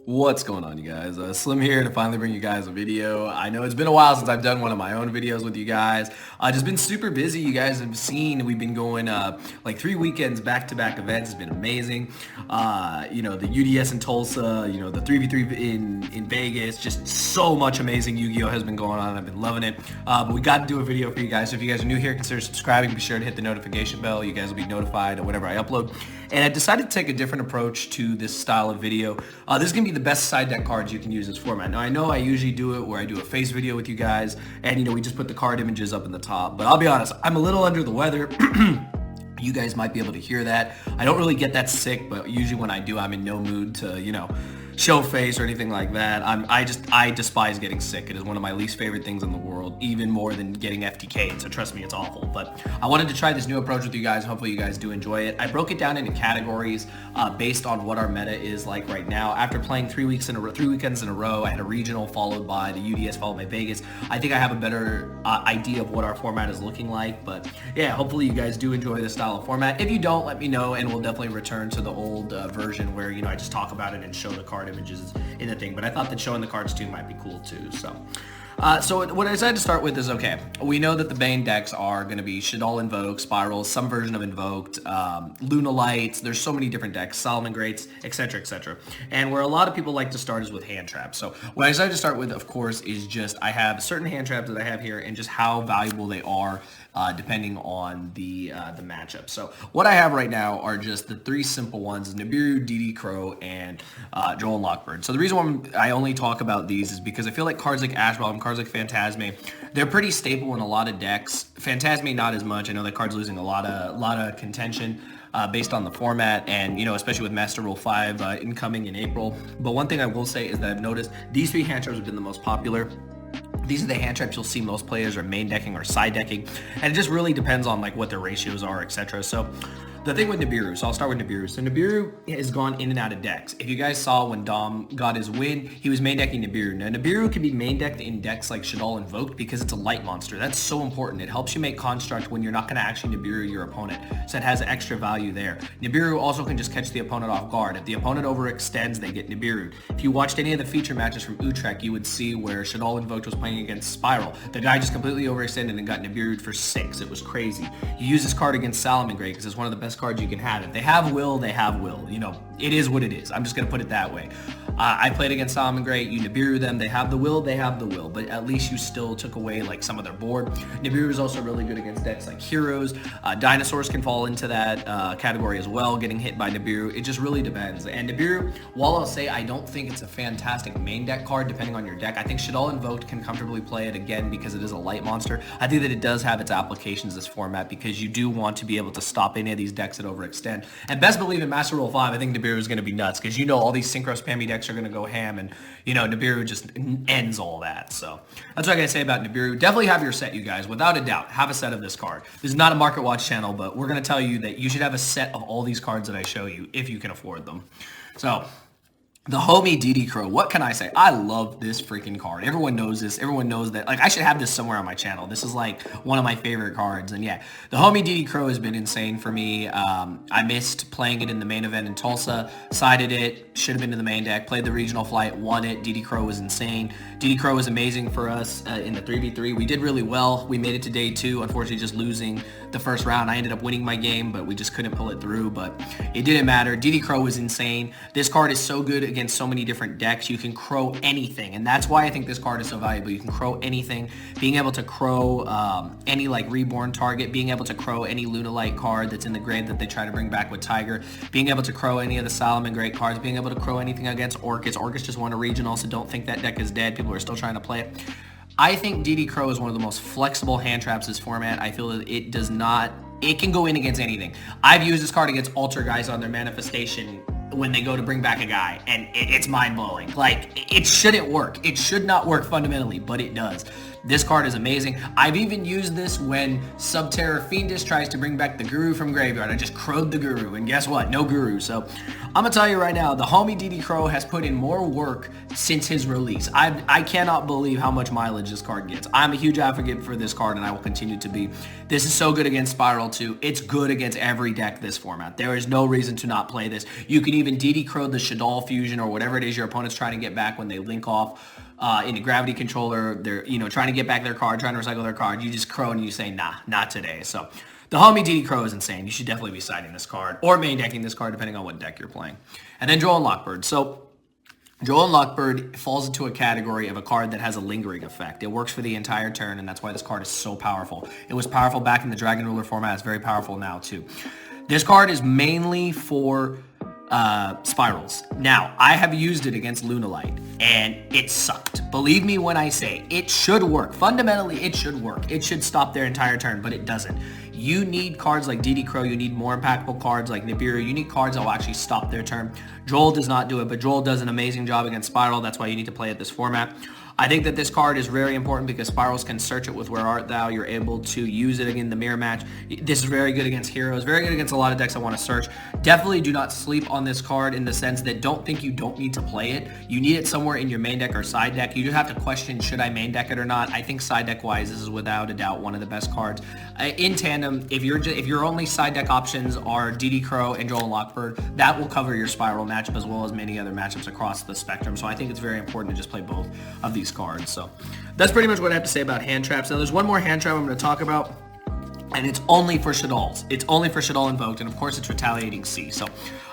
What's going on, you guys? Slim here to finally bring you guys a video. I know it's been a while since I've done one of my own videos with you guys. Just been super busy. You guys have seen we've been going like 3 weekends back-to-back events. It's been amazing. The UDS in Tulsa, the 3v3 in Vegas, just so much amazing Yu-Gi-Oh has been going on. I've been loving it. But we got to do a video for you guys. So if you guys are new here, consider subscribing. Be sure to hit the notification bell. You guys will be notified whenever I upload. And I decided to take a different approach to this style of video. This is going to be the best side deck cards you can use this format. Now, I know I usually do it where I do a face video with you guys, and we just put the card images up in the top. But I'll be honest, I'm a little under the weather. You guys might be able to hear that. I don't really get that sick, but usually when I do, I'm in no mood to, show face or anything like that. I despise getting sick. It is one of my least favorite things in the world, even more than getting FTK'd. So trust me, it's awful. But I wanted to try this new approach with you guys. Hopefully you guys do enjoy it. I broke it down into categories based on what our meta is like right now. After playing 3 weekends in a row, I had a regional followed by the UDS followed by Vegas. I think I have a better idea of what our format is looking like. But yeah, hopefully you guys do enjoy this style of format. If you don't, let me know, and we'll definitely return to the old version where I just talk about it and show the card images in the thing. But I thought that showing the cards too might be cool too. So what I decided to start with is, okay, we know that the main decks are going to be Shaddoll Invoke, Spirals, some version of Invoked, Luna Lights. There's so many different decks, Solomon Greats, etc., etc. And where a lot of people like to start is with hand traps. So what I decided to start with, of course, is just I have certain hand traps that I have here and just how valuable they are depending on the matchup. So what I have right now are just the three simple ones: Nibiru, DD Crow, and Joel and Lockbird. So the reason why I only talk about these is because I feel like cards like Ash Bomb, cards like Phantasme, they're pretty staple in a lot of decks. Phantasme not as much. I know that card's losing a lot of contention based on the format, and especially with Master Rule 5 incoming in April. But one thing I will say is that I've noticed these three hand traps have been the most popular. These are the hand traps you'll see most players are main decking or side decking, and it just really depends on what their ratios are, etc. So the thing with Nibiru, so I'll start with Nibiru. So Nibiru has gone in and out of decks. If you guys saw when Dom got his win, he was main decking Nibiru. Now Nibiru can be main decked in decks like Shaddoll Invoked because it's a light monster. That's so important. It helps you make construct when you're not going to actually Nibiru your opponent. So it has extra value there. Nibiru also can just catch the opponent off guard. If the opponent overextends, they get Nibiru. If you watched any of the feature matches from Utrecht, you would see where Shaddoll Invoked was playing against Spiral. The guy just completely overextended and got Nibiru'd for 6. It was crazy. You use this card against Solomon Great because it's one of the best cards you can have. If they have will, they have will. It is what it is. I'm just going to put it that way. I played against Solomon Great. You Nibiru them. They have the will. They have the will. But at least you still took away some of their board. Nibiru is also really good against decks like Heroes. Dinosaurs can fall into that category as well, getting hit by Nibiru. It just really depends. And Nibiru, while I'll say I don't think it's a fantastic main deck card depending on your deck, I think Shaddoll Invoked can comfortably play it again because it is a light monster. I think that it does have its applications this format because you do want to be able to stop any of these decks that overextend. And best believe in Master Rule 5, I think Nibiru is going to be nuts because all these synchro spammy decks are going to go ham, and Nibiru just ends all that. So that's what I gotta say about Nibiru. Definitely have your set, you guys. Without a doubt, have a set of this card. This is not a Market Watch channel, but we're going to tell you that you should have a set of all these cards that I show you if you can afford them. So the homie DD Crow, what can I say? I love this freaking card. Everyone knows this. Everyone knows that. I should have this somewhere on my channel. This is one of my favorite cards. And yeah, the homie DD Crow has been insane for me. I missed playing it in the main event in Tulsa. Sided it. Should have been in the main deck. Played the regional flight. Won it. DD Crow was insane. DD Crow was amazing for us in the 3v3. We did really well. We made it to day 2. Unfortunately, just losing the first round. I ended up winning my game, but we just couldn't pull it through. But it didn't matter. DD Crow was insane. This card is so good against so many different decks. You can crow anything, and that's why I think this card is so valuable. You can crow anything. Being able to crow any reborn target, being able to crow any Luna Light card that's in the grade that they try to bring back with Tiger, being able to crow any of the Solomon Great cards, being able to crow anything against Orcus. Orcus just won a regional, so don't think that deck is dead. People are still trying to play it. I think DD Crow is one of the most flexible hand traps this format. I feel that it can go in against anything. I've used this card against Alter guys on their manifestation when they go to bring back a guy, and it's mind-blowing. It shouldn't work. It should not work fundamentally, but it does. This card is amazing. I've even used this when Subterra Fiendish tries to bring back the Guru from Graveyard. I just crowed the Guru, and guess what? No Guru. So I'm gonna tell you right now, the homie DD Crow has put in more work since his release. I cannot believe how much mileage this card gets. I'm a huge advocate for this card, and I will continue to be. This is so good against Spiral 2. It's good against every deck this format. There is no reason to not play this. You can even DD Crow the Shaddoll Fusion or whatever it is your opponent's trying to get back when they link off into Gravity Controller. They're, trying to get back their card, trying to recycle their card. You just crow and you say, nah, not today. So the homie DD Crow is insane. You should definitely be siding this card or main decking this card depending on what deck you're playing. And then Joel and Lockbird. So Joel and Lockbird falls into a category of a card that has a lingering effect. It works for the entire turn, and that's why this card is so powerful. It was powerful back in the Dragon Ruler format. It's very powerful now too. This card is mainly for spirals. Now, I have used it against Lunalight, and it sucked. Believe me when I say it should work. Fundamentally, it should work. It should stop their entire turn, but it doesn't. You need cards like DD Crow. You need more impactful cards like Nibiru. You need cards that will actually stop their turn. Joel does not do it, but Joel does an amazing job against Spiral. That's why you need to play it this format. I think that this card is very important because Spirals can search it with Where Art Thou. You're able to use it in the mirror match. This is very good against heroes, very good against a lot of decks that want to search. Definitely do not sleep on this card in the sense that don't think you don't need to play it. You need it somewhere in your main deck or side deck. You just have to question, should I main deck it or not? I think side deck wise, this is without a doubt one of the best cards. In tandem, if your only side deck options are DD Crow and Joel and Lockbird, that will cover your Spiral matchup as well as many other matchups across the spectrum. So I think it's very important to just play both of these cards. So that's pretty much what I have to say about hand traps. Now there's one more hand trap I'm going to talk about, and it's only for Shaddolls. It's only for Shaddoll Invoked, and of course it's Retaliating See. So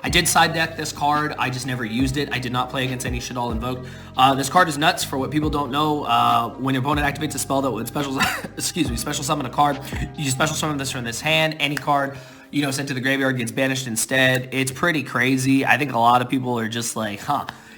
I did side deck this card. I just never used it. I did not play against any Shaddoll Invoked. This card is nuts. For what people don't know, when your opponent activates a spell that would special summon a card, you special summon this from this hand. Any card sent to the graveyard gets banished instead. It's pretty crazy. I think a lot of people are just like,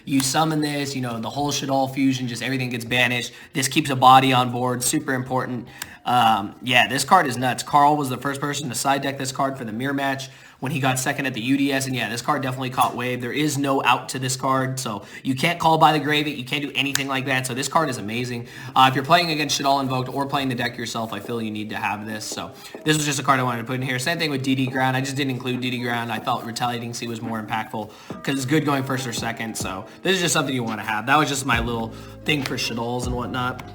you summon this, the whole Shaddoll fusion, just everything gets banished. This keeps a body on board, super important. Yeah, this card is nuts. Carl was the first person to side deck this card for the mirror match when he got second at the UDS, and yeah, this card definitely caught wave. There is no out to this card, so you can't call by the grave it, you can't do anything like that, so this card is amazing. If you're playing against Shaddoll Invoked or playing the deck yourself, I feel you need to have this, so this was just a card I wanted to put in here. Same thing with DD Ground. I just didn't include DD Ground. I felt Retaliating See was more impactful because it's good going first or second, so this is just something you want to have. That was just my little thing for Shaddolls and whatnot.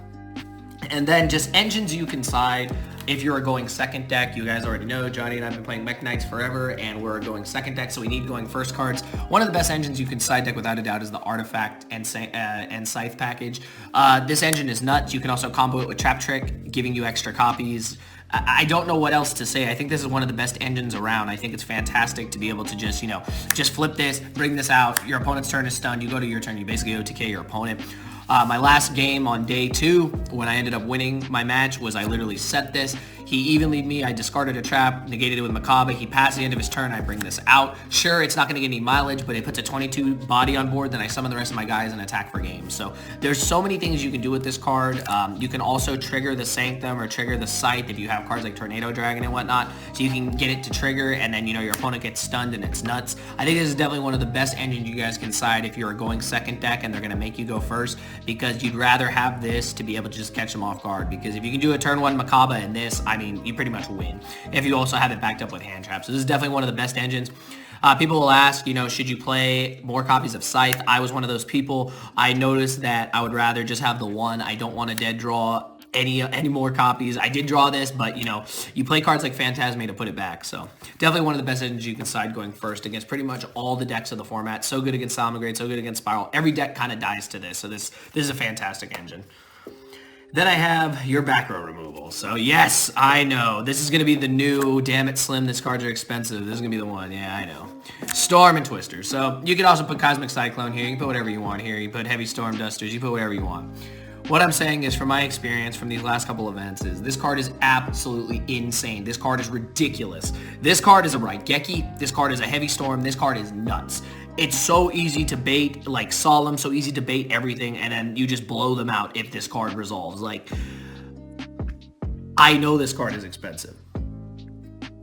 And then just engines you can side if you're going second deck. You guys already know Johnny and I have been playing Mech Knights forever, and we're going second deck, so we need going first cards. One of the best engines you can side deck without a doubt is the Artifact and Scythe package. This engine is nuts. You can also combo it with Trap Trick, giving you extra copies. I don't know what else to say. I think this is one of the best engines around. I think it's fantastic to be able to just flip this, bring this out. Your opponent's turn is stunned. You go to your turn. You basically OTK your opponent. My last game on day 2, when I ended up winning my match, was I literally set this. He evenly me. I discarded a trap, negated it with Macabre. He passed the end of his turn. I bring this out. Sure, it's not going to get any mileage, but it puts a 22 body on board. Then I summon the rest of my guys and attack for game. So there's so many things you can do with this card. You can also trigger the Sanctum or trigger the Scythe if you have cards like Tornado Dragon and whatnot. So you can get it to trigger, and then your opponent gets stunned and it's nuts. I think this is definitely one of the best engines you guys can side if you're going second deck and they're going to make you go first, because you'd rather have this to be able to just catch them off guard. Because if you can do a turn 1 Macabre and this, I mean, you pretty much win if you also have it backed up with hand traps. So this is definitely one of the best engines. People will ask, should you play more copies of Scythe? I was one of those people. I noticed that I would rather just have the one. I don't want to dead draw any more copies. I did draw this, but you play cards like Phantasme to put it back. So definitely one of the best engines you can side going first against pretty much all the decks of the format. So good against Salmagrade, so good against Spiral. Every deck kind of dies to this. So this is a fantastic engine. Then I have your back row removal. So yes, I know. This is going to be the new, damn it Slim, these cards are expensive. This is going to be the one. Yeah, I know. Storm and Twister. So you can also put Cosmic Cyclone here. You can put whatever you want here. You put Heavy Storm Dusters. You put whatever you want. What I'm saying is, from my experience from these last couple events, is this card is absolutely insane. This card is ridiculous. This card is a Raigeki. This card is a Heavy Storm. This card is nuts. It's so easy to bait, like Solemn, so easy to bait everything, and then you just blow them out if this card resolves. Like, I know this card is expensive.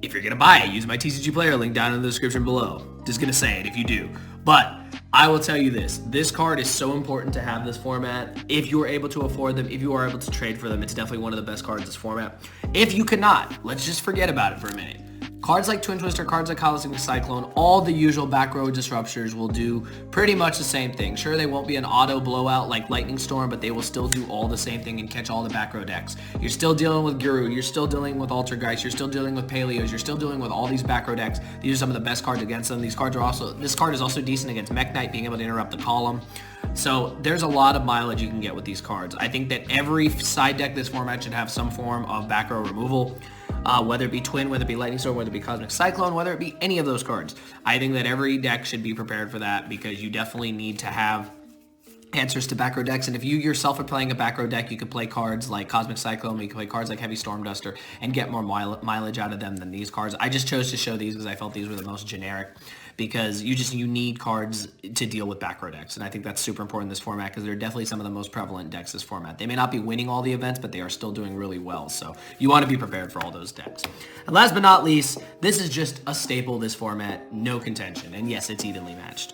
If you're going to buy it, use my TCG player link down in the description below. Just going to say it if you do. But I will tell you this card is so important to have this format. If you are able to afford them, if you are able to trade for them, it's definitely one of the best cards in this format. If you cannot, let's just forget about it for a minute. Cards like Twin Twister, cards like Retaliating Cyclone, all the usual back row disruptors will do pretty much the same thing. Sure, they won't be an auto blowout like Lightning Storm, but they will still do all the same thing and catch all the back row decks. You're still dealing with Guru, you're still dealing with Altergeist, you're still dealing with Paleos, you're still dealing with all these back row decks. These are some of the best cards against them. This card is also decent against Mech Knight, being able to interrupt the column. So there's a lot of mileage you can get with these cards. I think that every side deck this format should have some form of back row removal. Whether it be Twin, whether it be Lightning Storm, whether it be Cosmic Cyclone, whether it be any of those cards. I think that every deck should be prepared for that because you definitely need to have answers to back row decks. And if you yourself are playing a back row deck, you could play cards like Cosmic Cyclone, you can play cards like Heavy Storm Duster and get more mileage out of them than these cards. I just chose to show these because I felt these were the most generic, because you need cards to deal with back row decks. And I think that's super important in this format because they're definitely some of the most prevalent decks this format. They may not be winning all the events, but they are still doing really well. So you want to be prepared for all those decks. And last but not least, this is just a staple of this format, no contention. And yes, it's evenly matched.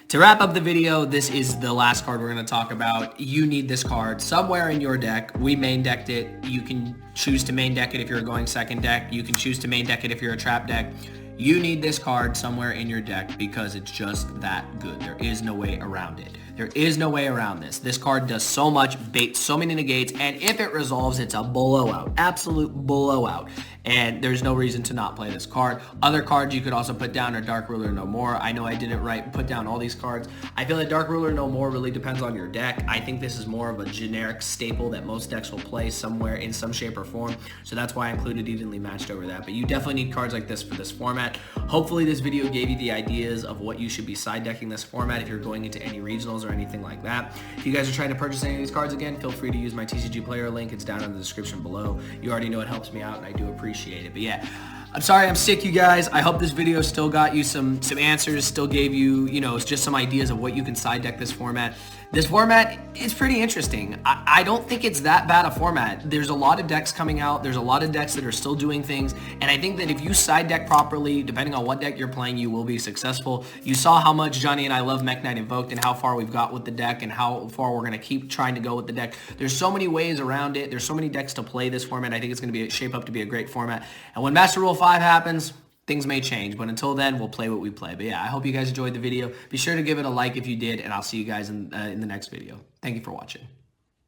To wrap up the video, this is the last card we're going to talk about. You need this card somewhere in your deck. We main decked it. You can choose to main deck it if you're going second deck. You can choose to main deck it if you're a trap deck. You need this card somewhere in your deck because it's just that good. There is no way around it. There is no way around this. This card does so much, baits so many negates, and if it resolves, it's a blowout. Absolute blowout. And there's no reason to not play this card. Other cards you could also put down are Dark Ruler No More. I know I didn't put down all these cards. I feel that Dark Ruler No More really depends on your deck. I think this is more of a generic staple that most decks will play somewhere in some shape or form. So that's why I included evenly matched over that. But you definitely need cards like this for this format. Hopefully this video gave you the ideas of what you should be side decking this format if you're going into any regionals or anything like that. If you guys are trying to purchase any of these cards again, feel free to use my TCG player link. It's down in the description below. You already know it helps me out and I do appreciate it. But yeah, I'm sorry I'm sick, you guys. I hope this video still got you some answers, still gave you, just some ideas of what you can side deck this format. This format is pretty interesting. I don't think it's that bad a format. There's a lot of decks coming out. There's a lot of decks that are still doing things. And I think that if you side deck properly, depending on what deck you're playing, you will be successful. You saw how much Johnny and I love Mech Knight Invoked and how far we've got with the deck and how far we're going to keep trying to go with the deck. There's so many ways around it. There's so many decks to play this format. I think it's going to shape up to be a great format. And when Master Rule 5 happens, things may change, but until then, we'll play what we play. But yeah, I hope you guys enjoyed the video. Be sure to give it a like if you did, and I'll see you guys in the next video. Thank you for watching.